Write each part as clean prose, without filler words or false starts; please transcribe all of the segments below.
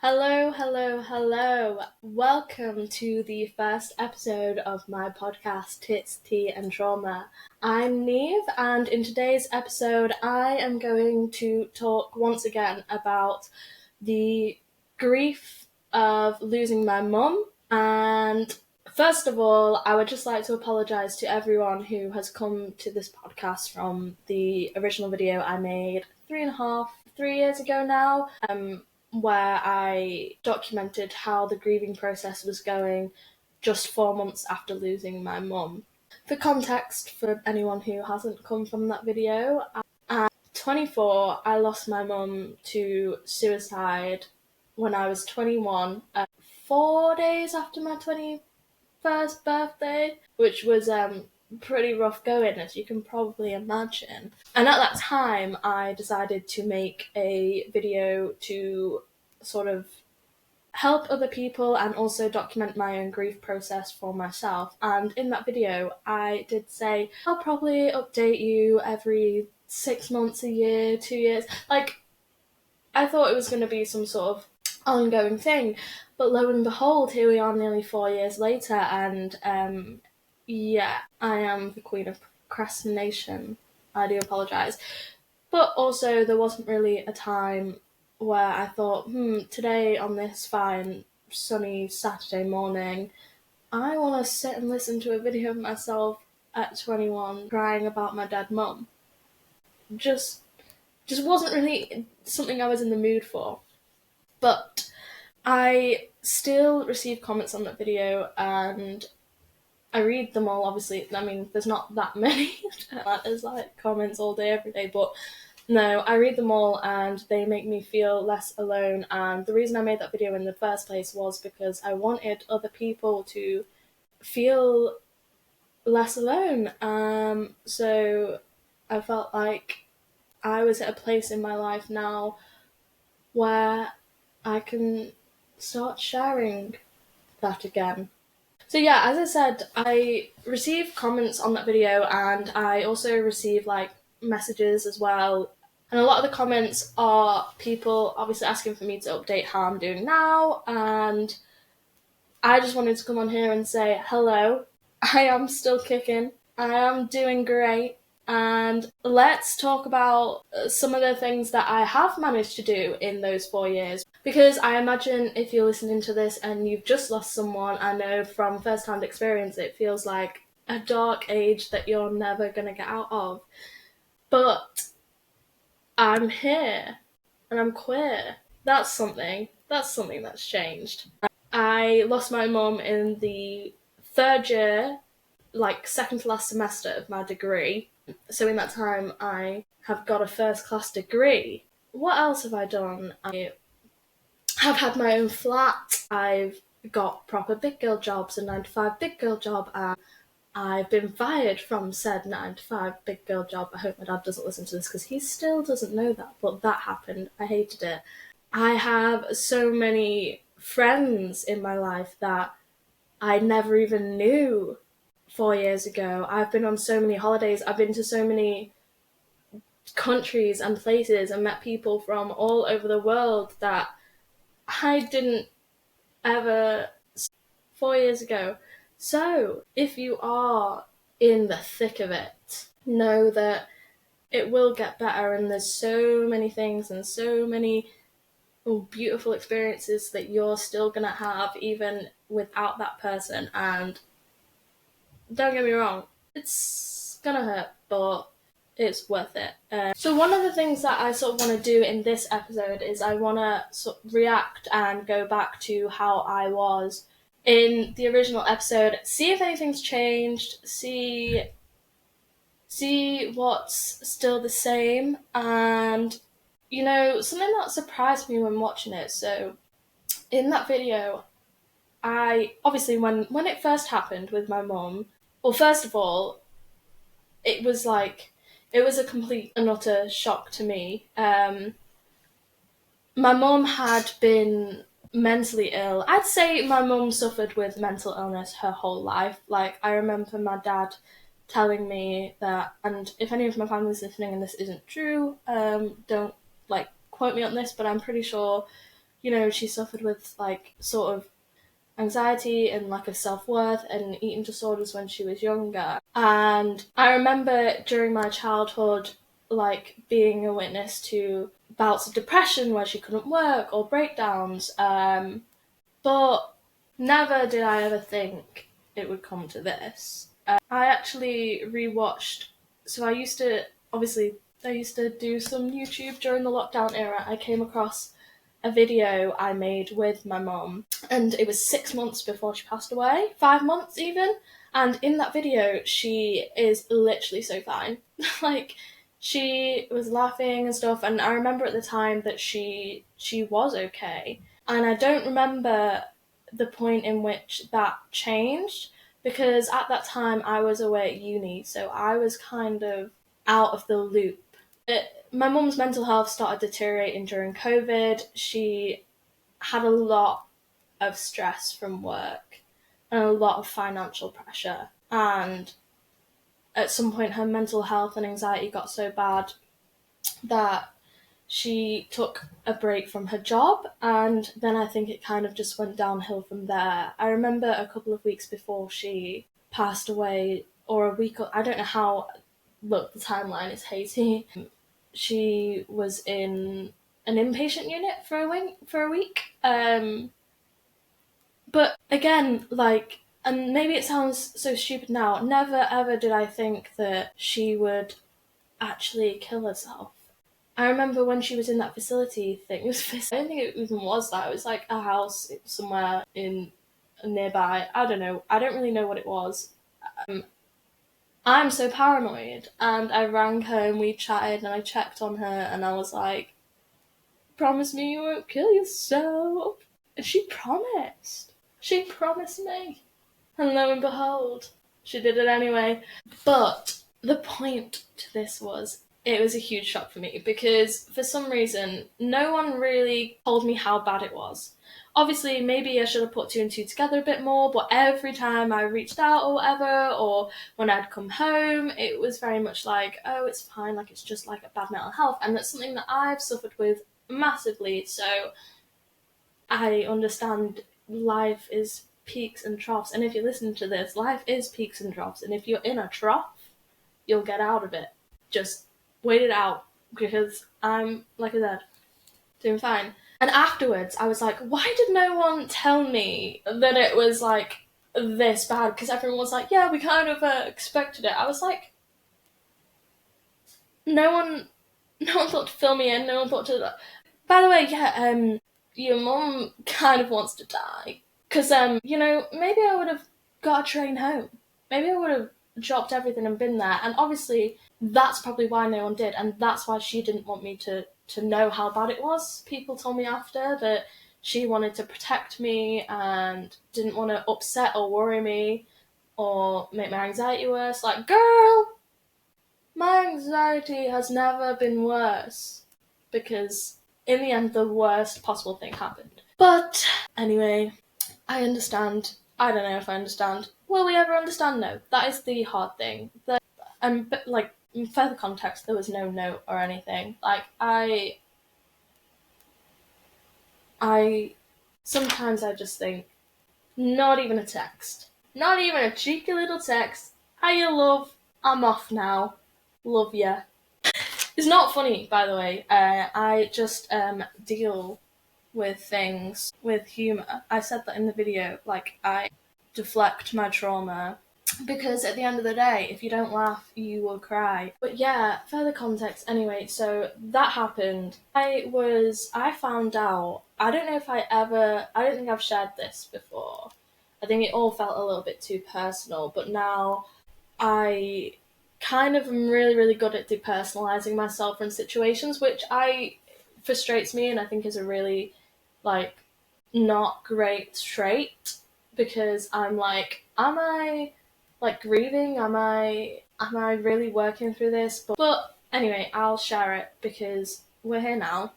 Hello, hello, hello. Welcome to the first episode of my podcast, Tits, Tea and Trauma. I'm Neve, and in today's episode, I am going to talk once again about the grief of losing my mum. And first of all, I would just like to apologise to everyone who has come to this podcast from the original video I made 3 years ago now. Where I documented how the grieving process was going just 4 months after losing my mum. For context, for anyone who hasn't come from that video, at 24, I lost my mum to suicide when I was 21, 4 days after my 21st birthday, which was pretty rough going, as you can probably imagine. And at that time, I decided to make a video to sort of help other people and also document my own grief process for myself. And in that video, I did say, I'll probably update you every 6 months, a year, 2 years. I thought it was going to be some sort of ongoing thing. But lo and behold, here we are nearly 4 years later, and I am the queen of procrastination. I do apologise. But also, there wasn't really a time where I thought, today on this fine, sunny Saturday morning, I want to sit and listen to a video of myself at 21 crying about my dead mum. Just wasn't really something I was in the mood for. But I still receive comments on that video, and I read them all, obviously. I mean, there's not that many. There's comments all day, every day, but no, I read them all and they make me feel less alone. And the reason I made that video in the first place was because I wanted other people to feel less alone. So I felt like I was at a place in my life now where I can start sharing that again. So yeah, as I said, I received comments on that video, and I also received messages as well. And a lot of the comments are people obviously asking for me to update how I'm doing now, and I just wanted to come on here and say hello. I am still kicking. I am doing great. And let's talk about some of the things that I have managed to do in those 4 years. Because I imagine if you're listening to this and you've just lost someone, I know from first-hand experience it feels like a dark age that you're never going to get out of. But I'm here and I'm queer. That's something that's changed. I lost my mum in the third year, second to last semester of my degree. So in that time, I have got a first-class degree. What else have I done? I have had my own flat. I've got proper big girl jobs, a 9-to-5 big girl job, and I've been fired from said 9-to-5 big girl job. I hope my dad doesn't listen to this because he still doesn't know that, but that happened. I hated it. I have so many friends in my life that I never even knew 4 years ago. I've been on so many holidays. I've been to so many countries and places and met people from all over the world that I didn't ever see 4 years ago. So, if you are in the thick of it, know that it will get better, and there's so many things and so many beautiful experiences that you're still gonna have even without that person. And don't get me wrong, it's gonna hurt, but it's worth it. So one of the things that I sort of want to do in this episode is I want to sort of react and go back to how I was in the original episode, see if anything's changed, see what's still the same, and something that surprised me when watching it. So in that video, I obviously when it first happened with my mum, well, first of all, it was a complete and utter shock to me. My mum had been mentally ill. I'd say my mum suffered with mental illness her whole life. I remember my dad telling me that, and if any of my family's listening and this isn't true, don't quote me on this, but I'm pretty sure she suffered with like sort of anxiety and lack of self-worth and eating disorders when she was younger. And I remember during my childhood, like, being a witness to bouts of depression where she couldn't work or breakdowns. But never did I ever think it would come to this. I actually rewatched. So I used to do some YouTube during the lockdown era. I came across a video I made with my mum, and it was 6 months before she passed away, 5 months even. And in that video, she is literally so fine. Like, she was laughing and stuff, and I remember at the time that she was okay. And I don't remember the point in which that changed, because at that time I was away at uni, so I was kind of out of the loop. My mum's mental health started deteriorating during COVID. She had a lot of stress from work and a lot of financial pressure. And at some point, her mental health and anxiety got so bad that she took a break from her job, and then I think it kind of just went downhill from there. I remember a couple of weeks before she passed away, or a week, I don't know how, look, the timeline is hazy. She was in an inpatient unit for a week. But again, like, and maybe it sounds so stupid now, never ever did I think that she would actually kill herself. I remember when she was in that facility thing, I don't think it even was that, it was like a house somewhere in nearby, I don't know, I don't really know what it was. I'm so paranoid, and I rang her and we chatted and I checked on her and I was like, promise me you won't kill yourself. And she promised. She promised me. And lo and behold, she did it anyway. But the point to this was, it was a huge shock for me because for some reason, no one really told me how bad it was. Obviously, maybe I should have put two and two together a bit more, but every time I reached out or whatever, or when I'd come home, it was very much like, oh, it's fine, like it's just like a bad mental health. And that's something that I've suffered with massively, so I understand life is peaks and troughs. And if you listen to this, life is peaks and troughs. And if you're in a trough, you'll get out of it. Just wait it out, because I'm, like I said, doing fine. And afterwards, I was like, why did no one tell me that it was like this bad? Because everyone was like, yeah, we kind of expected it. I was like, no one thought to fill me in. No one thought to. By the way, yeah, your mum kind of wants to die. Because maybe I would have got a train home. Maybe I would have dropped everything and been there. And obviously, that's probably why no one did, and that's why she didn't want me to know how bad it was. People told me after that she wanted to protect me and didn't want to upset or worry me or make my anxiety worse. Like, girl, my anxiety has never been worse, because in the end the worst possible thing happened. But anyway, I understand. I don't know if I understand. Will we ever understand? No. That is the hard thing. But like, in further context, there was no note or anything. Like, I sometimes I just think, not even a text. Not even a cheeky little text. Hiya, love. I'm off now. Love ya. It's not funny, by the way. I just deal with things with humour. I said that in the video. Like, I deflect my trauma, because at the end of the day, if you don't laugh, you will cry. But yeah, further context anyway, so that happened. I found out, I don't think I've shared this before. I think it all felt a little bit too personal, but now I kind of am really, really good at depersonalizing myself from situations, which frustrates me and I think is a really, like, not great trait, because I'm like, am I like grieving? Am I really working through this? But anyway, I'll share it because we're here now.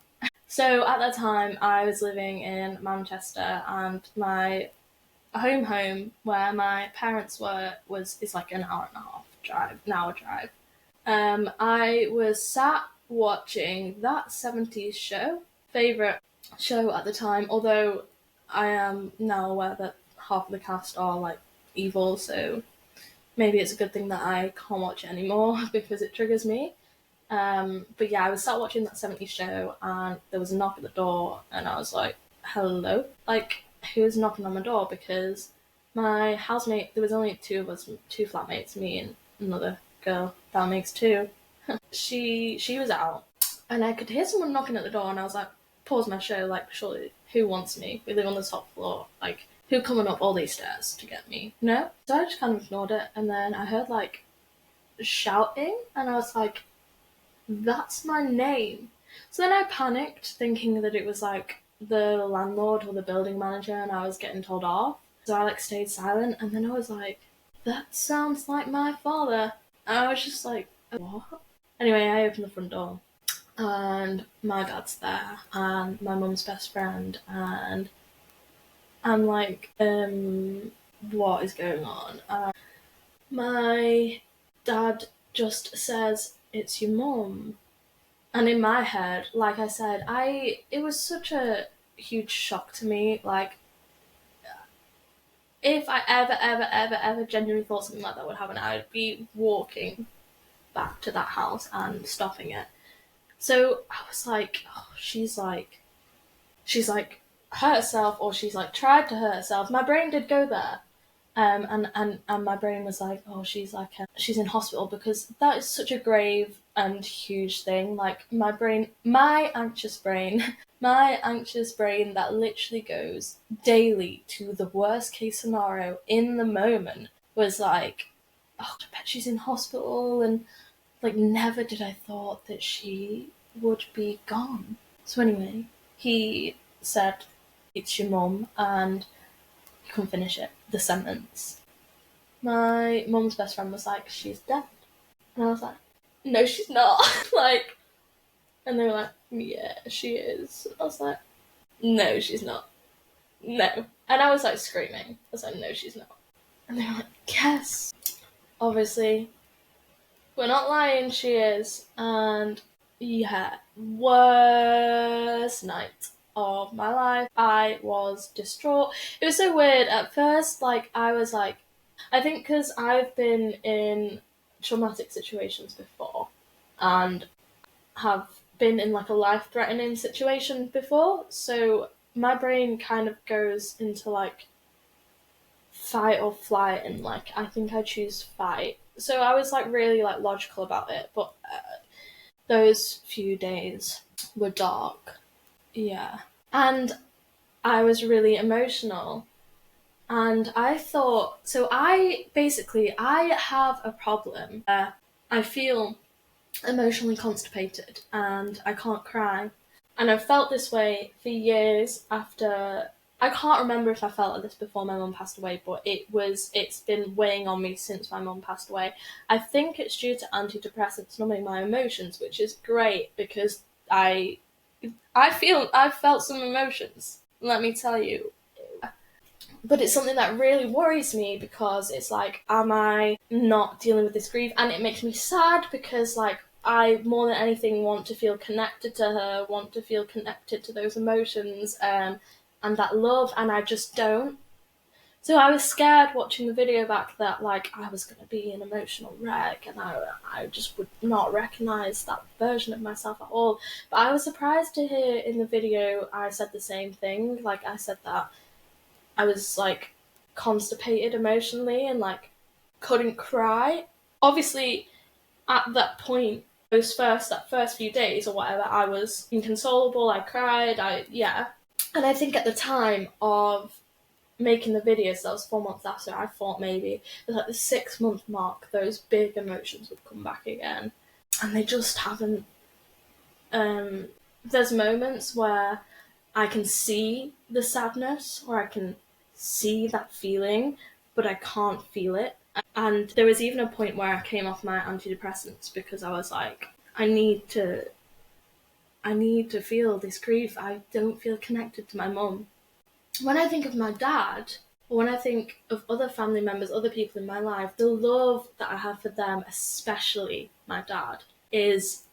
So at that time, I was living in Manchester, and my home where my parents is like an hour and a half drive, an hour drive. I was sat watching that 70s show, favourite show at the time, although I am now aware that half of the cast are like evil, so maybe it's a good thing that I can't watch it anymore because it triggers me. But yeah, I was sat watching that 70s show and there was a knock at the door and I was like, hello? Like, who's knocking on my door? Because my housemate, there was only two of us, two flatmates, me and another girl, that makes two. She was out and I could hear someone knocking at the door and I was like, pause my show, like, surely, who wants me? We live on the top floor, like, who coming up all these stairs to get me? No? So I just kind of ignored it and then I heard like shouting and I was like, that's my name. So then I panicked, thinking that it was like the landlord or the building manager and I was getting told off. So I like stayed silent and then I was like, that sounds like my father. And I was just like, what? Anyway, I opened the front door and my dad's there and my mum's best friend and I'm like, what is going on? My dad just says, it's your mum. And in my head, like I said, it was such a huge shock to me. Like, if I ever genuinely thought something like that would happen, I'd be walking back to that house and stopping it. So I was like, oh, she's like hurt herself, or she's like tried to hurt herself. My brain did go there. And my brain was like, oh, she's in hospital, because that is such a grave and huge thing. Like my anxious brain, my anxious brain that literally goes daily to the worst case scenario in the moment was like, oh, I bet she's in hospital, and like never did I thought that she would be gone. So anyway, he said, it's your mum, and he couldn't finish it, the sentence. My mum's best friend was like, she's dead. And I was like, no, she's not. Like, and they were like, yeah, she is. I was like, no, she's not. No. And I was like screaming. I was like, no, she's not. And they were like, yes. Obviously, we're not lying, she is. And yeah, worst night of my life. I was distraught. It was so weird. At first, like, I was like, I think because I've been in traumatic situations before and have been in like a life-threatening situation before, so my brain kind of goes into like fight or flight, and like I think I choose fight. So I was like really like logical about it, but those few days were dark. Yeah. And I was really emotional. And I thought, so I have a problem where I feel emotionally constipated and I can't cry. And I've felt this way for years after. I can't remember if I felt like this before my mum passed away, but it's been weighing on me since my mum passed away. I think it's due to antidepressants numbing my emotions, which is great because I've felt some emotions, let me tell you. But it's something that really worries me because it's like, am I not dealing with this grief? And it makes me sad because, like, I more than anything want to feel connected to her, want to feel connected to those emotions, and that love, and I just don't. So I was scared watching the video back that, like, I was going to be an emotional wreck and I just would not recognise that version of myself at all. But I was surprised to hear in the video I said the same thing. Like, I said that I was like constipated emotionally and like couldn't cry. Obviously, at that point, that first few days or whatever, I was inconsolable. I cried. And I think at the time of making the videos, that was 4 months after, I thought maybe at like the 6 month mark, those big emotions would come back again, and they just haven't. There's moments where I can see the sadness, or I can see that feeling, but I can't feel it. And there was even a point where I came off my antidepressants because I was like, I need to feel this grief. I don't feel connected to my mum. When I think of my dad, or when I think of other family members, other people in my life, the love that I have for them, especially my dad, is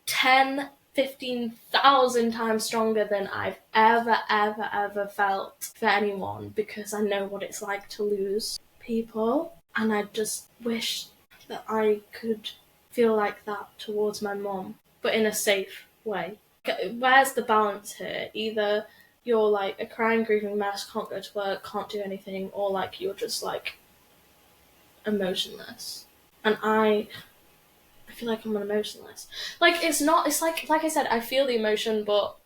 10 15,000 times stronger than I've ever felt for anyone, because I know what it's like to lose people, and I just wish that I could feel like that towards my mum, but in a safe way. Where's the balance here? Either you're like a crying, grieving mess, can't go to work, can't do anything, or like you're just like emotionless. And I feel like I'm emotionless. Like, it's not, it's like I said, I feel the emotion, but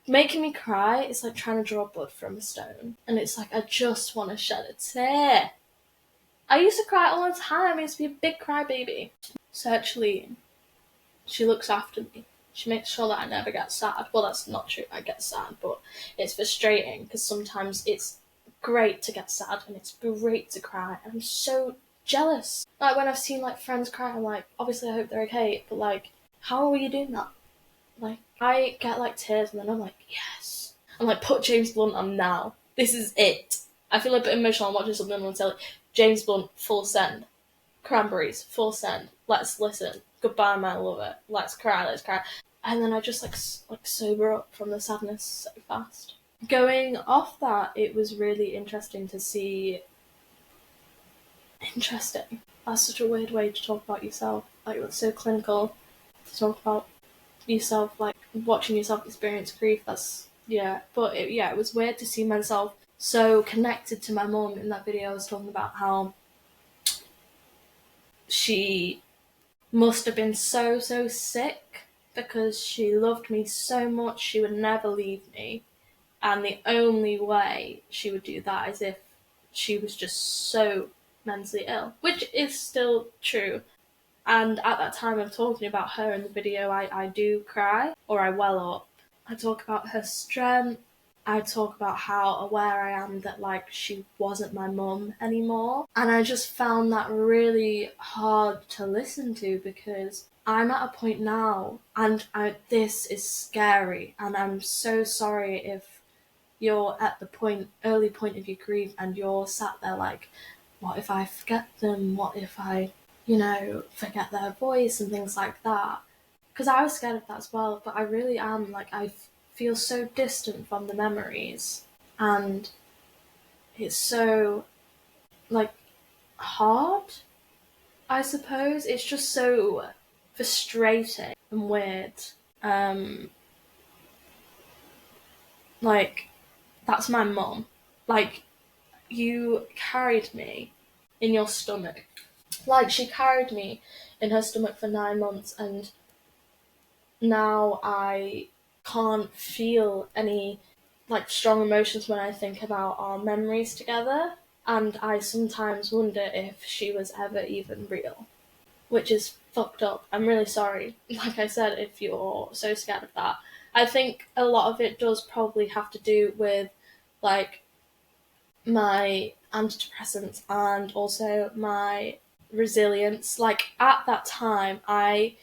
making me cry is like trying to draw blood from a stone. And it's like, I just want to shed a tear. I used to cry all the time. I used to be a big crybaby. So actually, she looks after me. She makes sure that I never get sad. Well, that's not true. I get sad, but it's frustrating because sometimes it's great to get sad and it's great to cry. And I'm so jealous. Like, when I've seen like friends cry, I'm like, obviously I hope they're okay, but like, how are you doing that? Like, I get like tears and then I'm like, yes. I'm like, put James Blunt on now. This is it. I feel a bit emotional. I'm watching something on telly. James Blunt, full send. Cranberries, full send. Let's listen. Goodbye, my lover. Let's cry, let's cry. And then I just like sober up from the sadness so fast. Going off that, it was really interesting to see. Interesting. That's such a weird way to talk about yourself. Like, it's so clinical to talk about yourself, like watching yourself experience grief. That's, yeah. But it was weird to see myself so connected to my mum in that video. I was talking about how she must have been so sick because she loved me so much. She would never leave me. And the only way she would do that is if she was just so mentally ill, which is still true. And at that time of talking about her in the video, I do cry, or I well up. I talk about her strength. I talk about how aware I am that like she wasn't my mum anymore. And I just found that really hard to listen to because I'm at a point now and this is scary, and I'm so sorry if you're at the early point of your grief and you're sat there like, what if I forget them? What if I, forget their voice and things like that? Because I was scared of that as well, but I really am, like, I feel so distant from the memories, and it's so, like, hard, I suppose. It's just so frustrating and weird. Like, that's my mum. Like, you carried me in your stomach. Like, she carried me in her stomach for 9 months, and now I can't feel any, like, strong emotions when I think about our memories together, and I sometimes wonder if she was ever even real, which is fucked up. I'm really sorry, like I said, if you're so scared of that. I think a lot of it does probably have to do with, like, my antidepressants and also my resilience. Like, at that time, I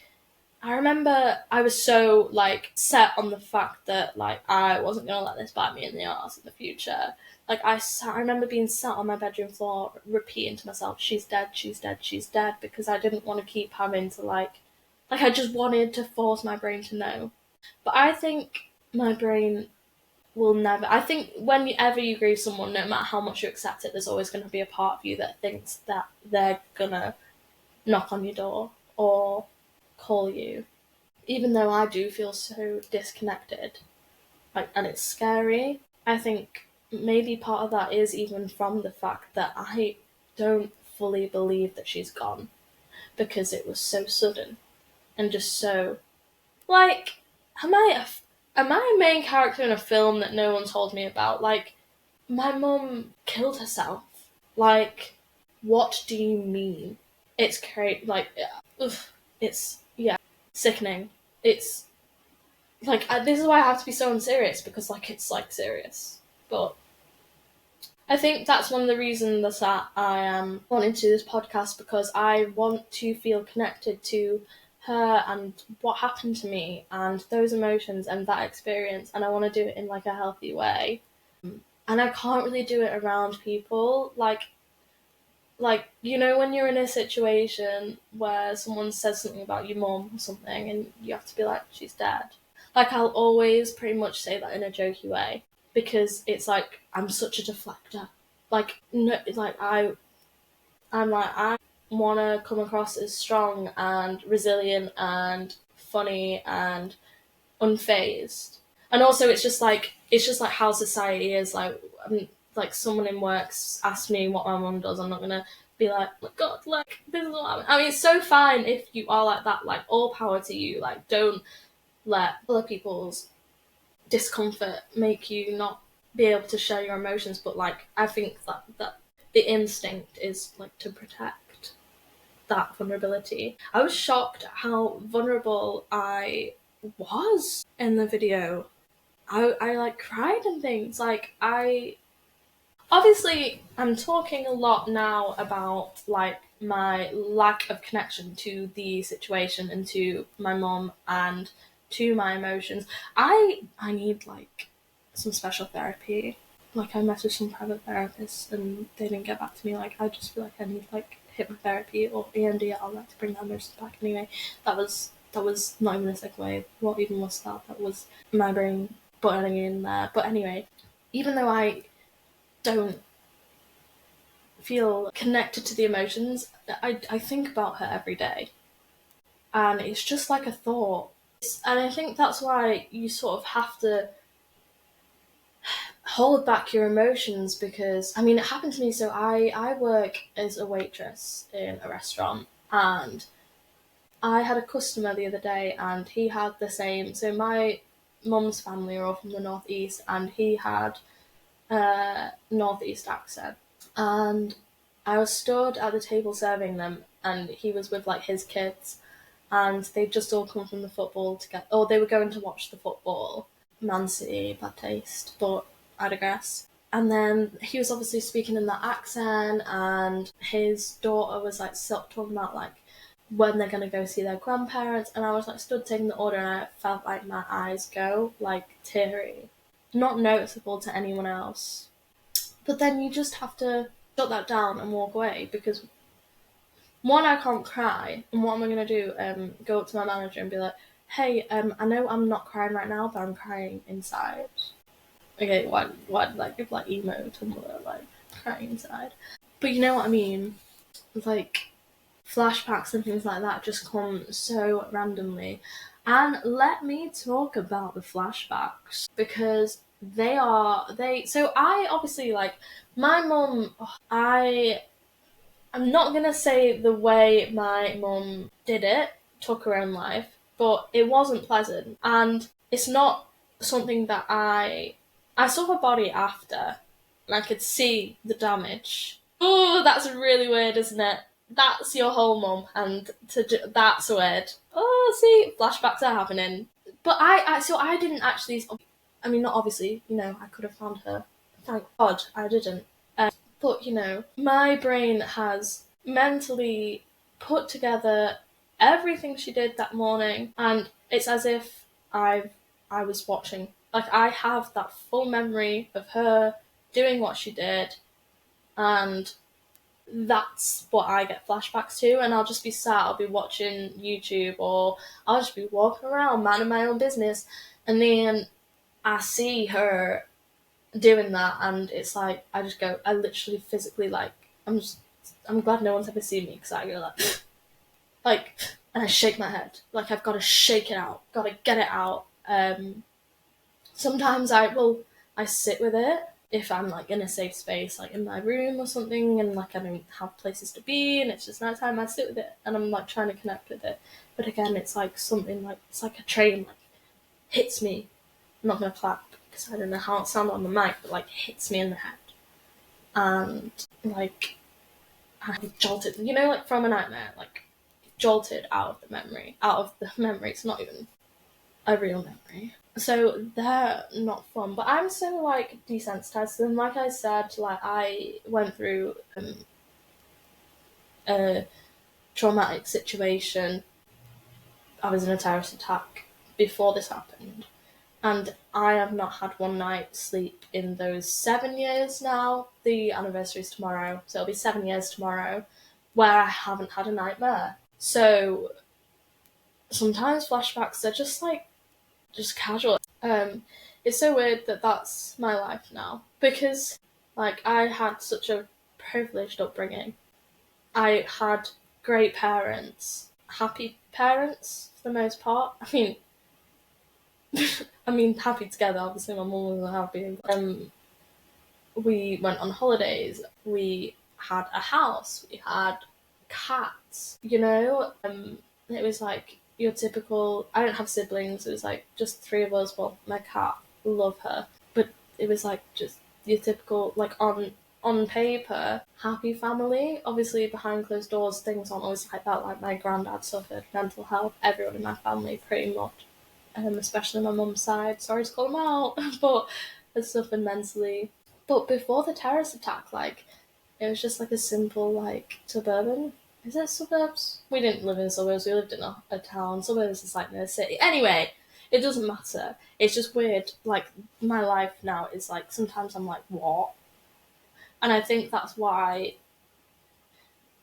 remember I was so, like, set on the fact that, like, I wasn't going to let this bite me in the arse in the future. Like, I remember being sat on my bedroom floor repeating to myself, she's dead, she's dead, she's dead, because I didn't want to keep having to, like, I just wanted to force my brain to know. But I think my brain will never. I think whenever you grieve someone, no matter how much you accept it, there's always going to be a part of you that thinks that they're going to knock on your door or call you. Even though I do feel so disconnected, like, and it's scary, I think maybe part of that is even from the fact that I don't fully believe that she's gone, because it was so sudden and just so, like, am I a main character in a film that no one told me about? Like, my mum killed herself. Like, what do you mean? It's crazy. Like, it's, yeah, sickening. It's, like, this is why I have to be so unserious, because, like, it's, like, serious. But I think that's one of the reasons that I am wanting to do this podcast, because I want to feel connected to her and what happened to me and those emotions and that experience, and I want to do it in, like, a healthy way. And I can't really do it around people. Like, like, you know, when you're in a situation where someone says something about your mum or something and you have to be like, she's dead. Like, I'll always pretty much say that in a jokey way because it's like, I'm such a deflector. Like, no, like, I want to come across as strong and resilient and funny and unfazed. And also, it's just like how society is. Like, like someone in works asked me what my mum does. I'm not gonna be like, oh God, like this is what I mean, it's so fine if you are like that. Like, all power to you. Like, don't let other people's discomfort make you not be able to share your emotions. But like, I think that the instinct is like to protect that vulnerability. I was shocked at how vulnerable I was in the video. I like cried and things. Like, I obviously I'm talking a lot now about like my lack of connection to the situation and to my mom and to my emotions. I need like some special therapy. Like, I messaged some private therapists and they didn't get back to me. Like, I just feel like I need like hypnotherapy or EMDR, like to bring my emotions back. Anyway, that was not even a segue. What even was that? That was my brain burning in there. But anyway, even though I don't feel connected to the emotions, I think about her every day. And it's just like a thought. And I think that's why you sort of have to hold back your emotions because, I mean, it happened to me. So I work as a waitress in a restaurant, and I had a customer the other day and he had the same. So my mum's family are all from the northeast and he had a northeast accent. And I was stood at the table serving them and he was with like his kids and they'd just all come from the football to get, or they were going to watch the football. Man City, bad taste, but I digress. And then he was obviously speaking in that accent, and his daughter was like talking about like when they're gonna go see their grandparents, and I was like stood taking the order, and I felt like my eyes go like teary, not noticeable to anyone else. But then you just have to shut that down and walk away because one, I can't cry, and what am I gonna do? Go up to my manager and be like, "Hey, I know I'm not crying right now, but I'm crying inside." Okay, what like give like emo Tumblr like crying inside? But you know what I mean? Like, flashbacks and things like that just come so randomly. And let me talk about the flashbacks because so I obviously like my mum. I'm not gonna say the way my mum did it, took her own life, but it wasn't pleasant. And it's not something that I saw her body after, and I could see the damage. Oh, that's really weird, isn't it? That's your whole mum, and that's weird. Oh, see, flashbacks are happening. But so I didn't actually. I mean, not obviously. You know, I could have found her. Thank God, I didn't. But, you know, my brain has mentally put together everything she did that morning, and it's as if I was watching. Like, I have that full memory of her doing what she did, and that's what I get flashbacks to. And I'll just be sat, I'll be watching YouTube, or I'll just be walking around, minding my own business, and then I see her doing that, and it's like I literally physically like I'm glad no one's ever seen me because I go like and I shake my head like I've got to shake it out, got to get it out. Sometimes I sit with it if I'm like in a safe space, like in my room or something, and like I don't have places to be and it's just nighttime. I sit with it and I'm like trying to connect with it, but again it's like something like it's like a train like hits me. I'm not gonna clap because I don't know how it sounds on the mic, but like hits me in the head, and like I'm jolted. You know, like from a nightmare, like jolted out of the memory. Out of the memory. It's not even a real memory. So they're not fun. But I'm so like desensitized to them. Like I said, like I went through a traumatic situation. I was in a terrorist attack before this happened. And I have not had one night's sleep in those 7 years now. The anniversary is tomorrow, so it'll be 7 years tomorrow, where I haven't had a nightmare. So sometimes flashbacks are just casual. It's so weird that that's my life now, because I had such a privileged upbringing. I had great parents, happy parents for the most part. Happy together. Obviously, my mum was happy. We went on holidays. We had a house. We had cats. It was like your typical. I don't have siblings. It was like just three of us. Well, my cat, love her, but it was like just your typical on paper happy family. Obviously, behind closed doors, things aren't always like that. Like my granddad suffered mental health. Everyone in my family pretty much. Especially my mum's side. Sorry to call them out, but has suffered mentally. But before the terrorist attack, it was just like a simple suburban. Is it suburbs? We didn't live in suburbs. We lived in a town. Suburbs is like near the city. Anyway, it doesn't matter. It's just weird. My life now is sometimes I'm like, what? And I think that's why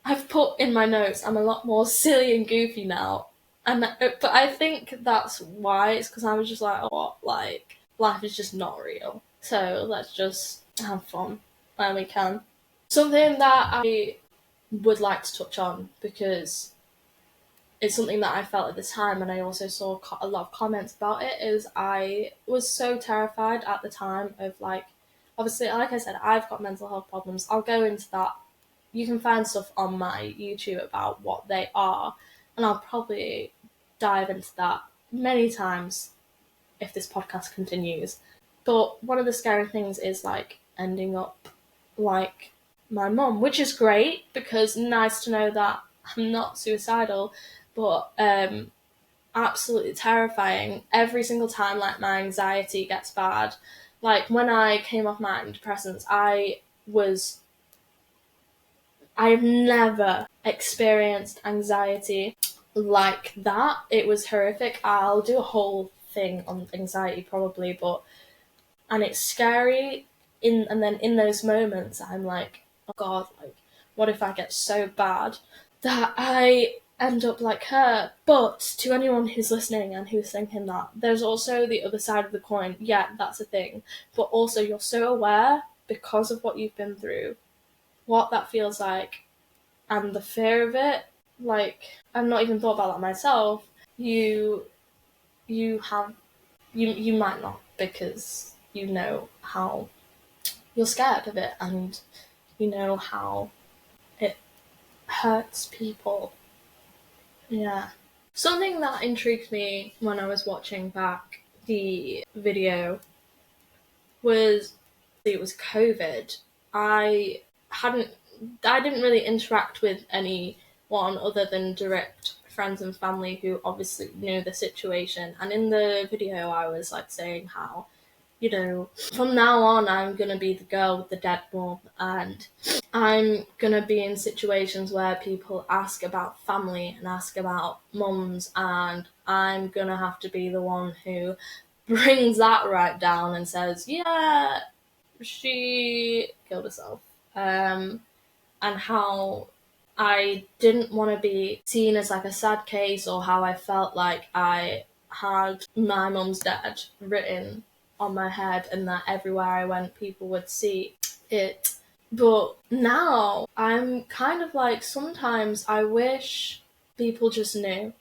I've put in my notes I'm a lot more silly and goofy now. But I think that's why. It's because I was just like, oh, what? Life is just not real. So let's just have fun when we can. Something that I would like to touch on, because it's something that I felt at the time, and I also saw a lot of comments about it, is I was so terrified at the time of obviously, like I said, I've got mental health problems. I'll go into that. You can find stuff on my YouTube about what they are, and I'll probably dive into that many times if this podcast continues. But one of the scary things is ending up like my mum, which is great because nice to know that I'm not suicidal, but absolutely terrifying every single time my anxiety gets bad. When I came off my antidepressants, I've never experienced anxiety like that. It was horrific. I'll do a whole thing on anxiety probably, and it's scary. And then in those moments, I'm like, oh God, what if I get so bad that I end up like her? But to anyone who's listening and who's thinking that, there's also the other side of the coin. Yeah, that's a thing. But also you're so aware because of what you've been through, what that feels like, and the fear of it. I've not even thought about that myself. You might not, because you know how you're scared of it, and you know how it hurts people. Yeah. Something that intrigued me when I was watching back the video was it was COVID. I didn't really interact with anyone other than direct friends and family who obviously knew the situation. And in the video, I was saying how, from now on, I'm gonna be the girl with the dead mum, and I'm gonna be in situations where people ask about family and ask about mums, and I'm gonna have to be the one who brings that right down and says, yeah, she killed herself. And how I didn't want to be seen as a sad case, or how I felt like I had my mum's dead written on my head and that everywhere I went people would see it. But now I'm kind of sometimes I wish people just knew.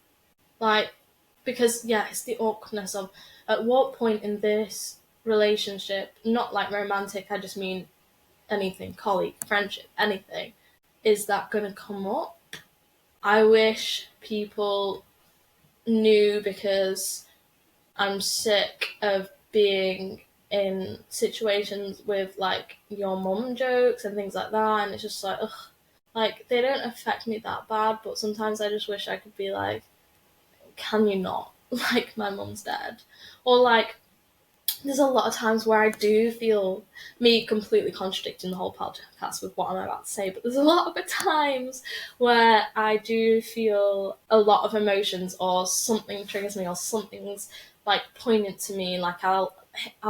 Because it's the awkwardness of at what point in this relationship, not romantic, I just mean anything, colleague, friendship, anything, is that going to come up? I wish people knew, because I'm sick of being in situations with your mum jokes and things like that, and it's just ugh. They don't affect me that bad, but sometimes I just wish I could be can you not? My mum's dead. Or there's a lot of times where I do feel me completely contradicting the whole podcast with what I'm about to say, but there's a lot of times where I do feel a lot of emotions, or something triggers me, or something's like poignant to me. Like I'll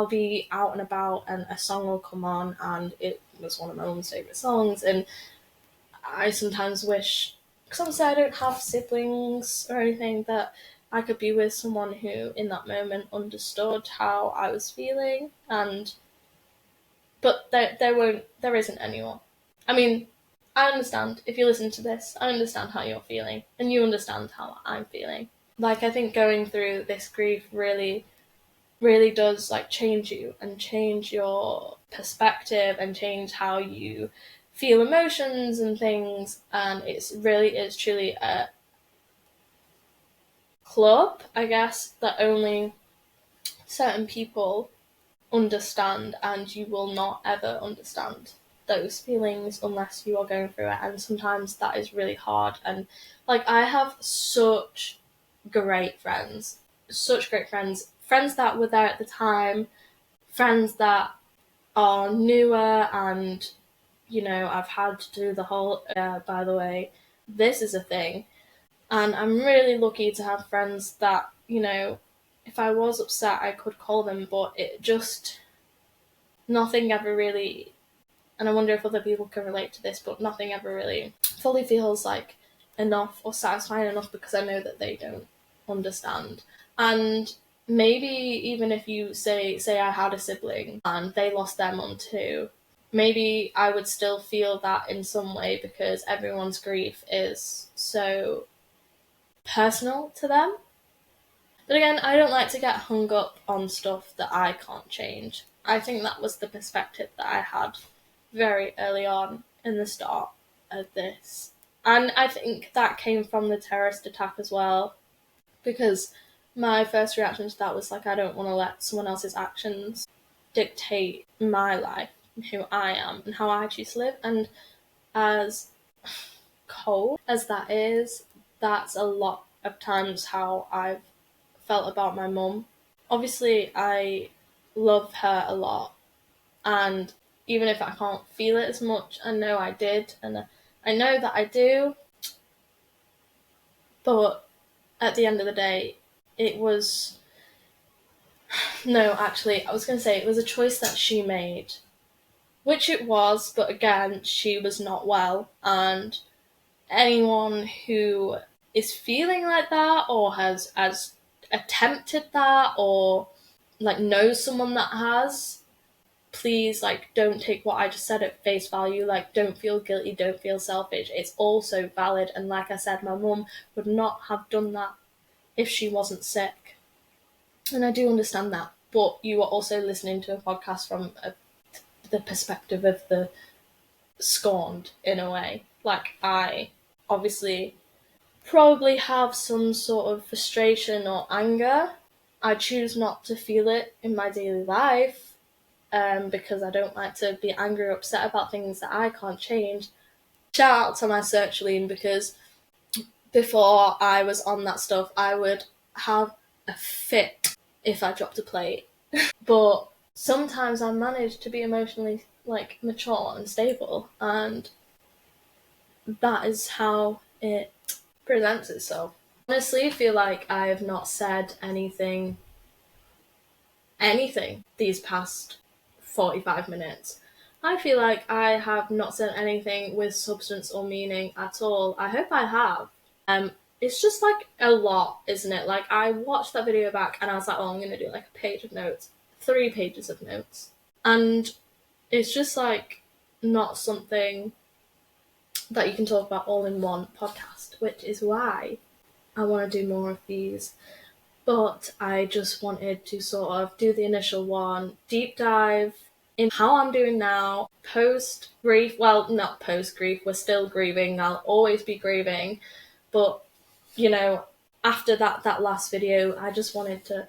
be out and about and a song will come on and it was one of my mum's favourite songs, and I sometimes wish, because obviously I don't have siblings or anything, that I could be with someone who in that moment understood how I was feeling, but there isn't anyone. I mean, I understand if you listen to this, I understand how you're feeling and you understand how I'm feeling. Like, I think going through this grief really does like change you and change your perspective and change how you feel emotions and things, and it's really is truly a club, I guess, that only certain people understand, and you will not ever understand those feelings unless you are going through it, and sometimes that is really hard. And like, I have such great friends that were there at the time, friends that are newer, and I've had to do the whole by the way, this is a thing. And I'm really lucky to have friends that, if I was upset I could call them, but it just, nothing ever really, and I wonder if other people can relate to this, but nothing ever really fully feels like enough or satisfying enough, because I know that they don't understand. And maybe even if you say I had a sibling and they lost their mum too, maybe I would still feel that in some way, because everyone's grief is so personal to them. But again, I don't like to get hung up on stuff that I can't change. I think that was the perspective that I had very early on in the start of this. And I think that came from the terrorist attack as well, because my first reaction to that was like, I don't want to let someone else's actions dictate my life, who I am, and how I choose to live. And as cold as that is, that's a lot of times how I've felt about my mum. Obviously, I love her a lot, and even if I can't feel it as much, I know I did, and I know that I do. But at the end of the day, it was, no, actually, I was going to say it was a choice that she made, which it was, but again, she was not well, and anyone who is feeling like that or has attempted that, or like knows someone that has, please, like, don't take what I just said at face value. Like, don't feel guilty, don't feel selfish. It's also valid, and like I said, my mum would not have done that if she wasn't sick, and I do understand that. But you are also listening to a podcast from the perspective of the scorned, in a way. Like, I obviously probably have some sort of frustration or anger. I choose not to feel it in my daily life, because I don't like to be angry or upset about things that I can't change. Shout out to my sertraline, because before I was on that stuff, I would have a fit if I dropped a plate. But sometimes I manage to be emotionally like mature and stable, and that is how it presents itself. Honestly, I feel like I have not said anything these past 45 minutes. I feel like I have not said anything with substance or meaning at all. I hope I have. It's just like a lot, isn't it? Like, I watched that video back and I was like, oh, I'm gonna do like a page of notes, 3 pages of notes. And it's just like not something that you can talk about all in one podcast, which is why I want to do more of these. But I just wanted to sort of do the initial one, deep dive in how I'm doing now, post grief. Well, not post grief, we're still grieving, I'll always be grieving. But, after that last video, I just wanted to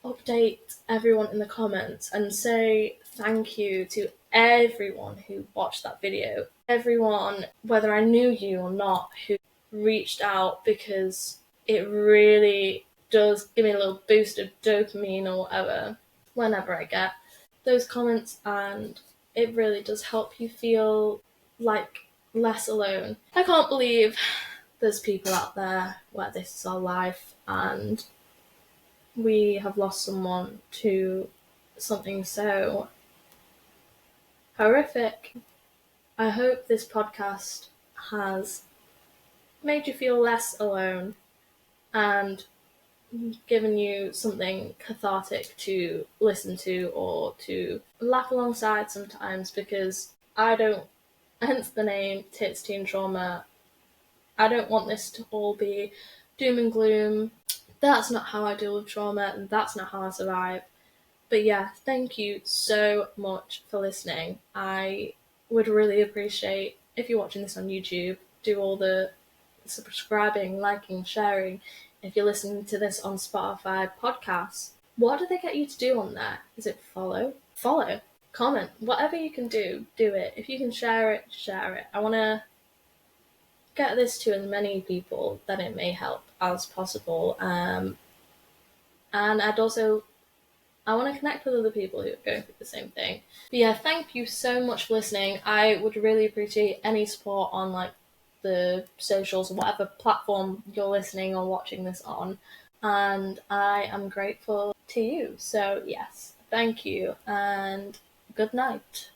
update everyone in the comments and say thank you to everyone who watched that video. Everyone, whether I knew you or not, who reached out, because it really does give me a little boost of dopamine or whatever whenever I get those comments, and it really does help you feel like less alone. I can't believe there's people out there where this is our life, and we have lost someone to something so horrific. I hope this podcast has made you feel less alone and given you something cathartic to listen to or to laugh alongside sometimes, because I don't, hence the name Tits Teen Trauma, I don't want this to all be doom and gloom. That's not how I deal with trauma, and that's not how I survive. But yeah, thank you so much for listening. I would really appreciate if you're watching this on YouTube, do all the subscribing, liking, sharing. If you're listening to this on Spotify podcasts, what do they get you to do on there? Is it follow? Follow. Comment. Whatever you can do, do it. If you can share it, share it. I want to get this to as many people that it may help as possible. And I want to connect with other people who are going through the same thing. But yeah, thank you so much for listening. I would really appreciate any support on like the socials or whatever platform you're listening or watching this on. And I am grateful to you. So yes, thank you and good night.